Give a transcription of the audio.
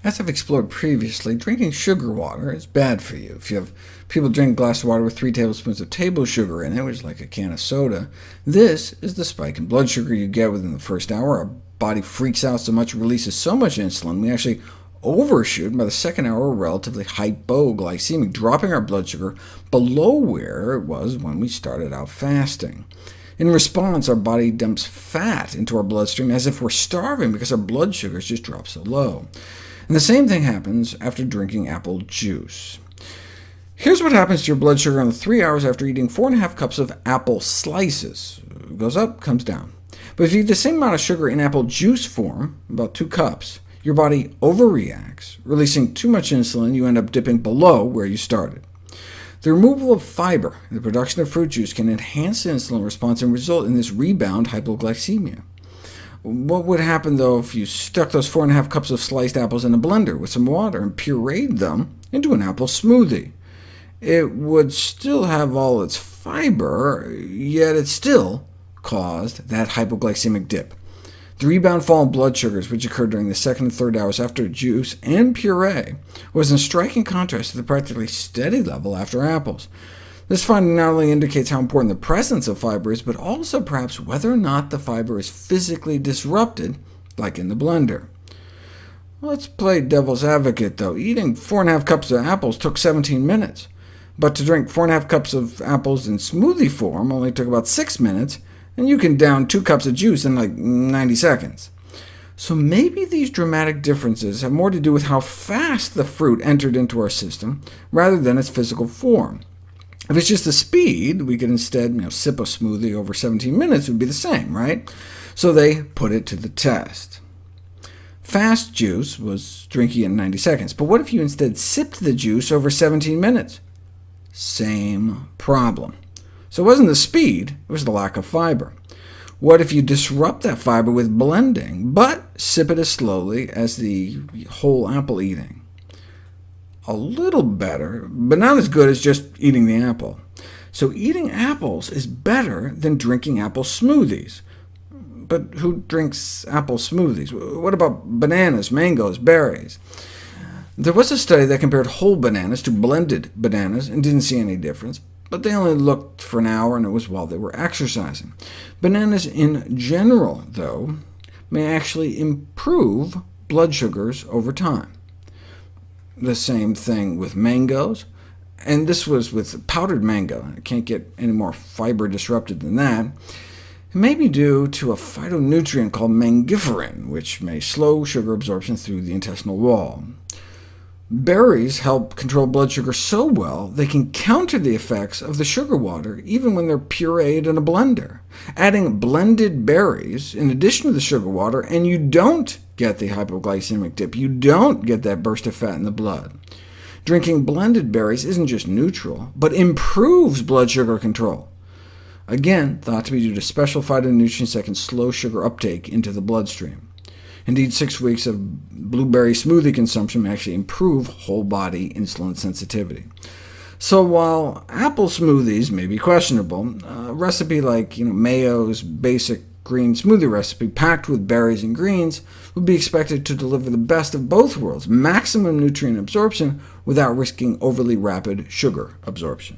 As I've explored previously, drinking sugar water is bad for you. If you have people drink a glass of water with 3 tablespoons of table sugar in it, which is like a can of soda, this is the spike in blood sugar you get within the first hour. Our body freaks out so much, it releases so much insulin, we actually overshoot. By the second hour, we're relatively hypoglycemic, dropping our blood sugar below where it was when we started out fasting. In response, our body dumps fat into our bloodstream as if we're starving, because our blood sugars just drop so low. And the same thing happens after drinking apple juice. Here's what happens to your blood sugar in the 3 hours after eating 4.5 cups of apple slices. It goes up, comes down. But if you eat the same amount of sugar in apple juice form, about 2 cups, your body overreacts, releasing too much insulin. You end up dipping below where you started. The removal of fiber and the production of fruit juice can enhance the insulin response and result in this rebound hypoglycemia. What would happen, though, if you stuck those 4.5 cups of sliced apples in a blender with some water and pureed them into an apple smoothie? It would still have all its fiber, yet it still caused that hypoglycemic dip. The rebound fall in blood sugars, which occurred during the second and third hours after juice and puree, was in striking contrast to the practically steady level after apples. This finding not only indicates how important the presence of fiber is, but also perhaps whether or not the fiber is physically disrupted, like in the blender. Let's play devil's advocate, though. Eating 4.5 cups of apples took 17 minutes, but to drink 4.5 cups of apples in smoothie form only took about 6 minutes, and you can down 2 cups of juice in like 90 seconds. So maybe these dramatic differences have more to do with how fast the fruit entered into our system, rather than its physical form. If it's just the speed, we could instead sip a smoothie over 17 minutes. It would be the same, right? So they put it to the test. Fast juice was drinking in 90 seconds, but what if you instead sipped the juice over 17 minutes? Same problem. So it wasn't the speed, it was the lack of fiber. What if you disrupt that fiber with blending, but sip it as slowly as the whole apple eating? A little better, but not as good as just eating the apple. So eating apples is better than drinking apple smoothies. But who drinks apple smoothies? What about bananas, mangoes, berries? There was a study that compared whole bananas to blended bananas and didn't see any difference, but they only looked for an hour, and it was while they were exercising. Bananas in general, though, may actually improve blood sugars over time. The same thing with mangoes, and this was with powdered mango. It can't get any more fiber disrupted than that. It may be due to a phytonutrient called mangiferin, which may slow sugar absorption through the intestinal wall. Berries help control blood sugar so well they can counter the effects of the sugar water, even when they're pureed in a blender. Adding blended berries in addition to the sugar water, and you don't get the hypoglycemic dip. You don't get that burst of fat in the blood. Drinking blended berries isn't just neutral, but improves blood sugar control. Again, thought to be due to special phytonutrients that can slow sugar uptake into the bloodstream. Indeed, 6 weeks of blueberry smoothie consumption may actually improve whole-body insulin sensitivity. So while apple smoothies may be questionable, a recipe like Mayo's basic green smoothie recipe, packed with berries and greens, would be expected to deliver the best of both worlds, maximum nutrient absorption without risking overly rapid sugar absorption.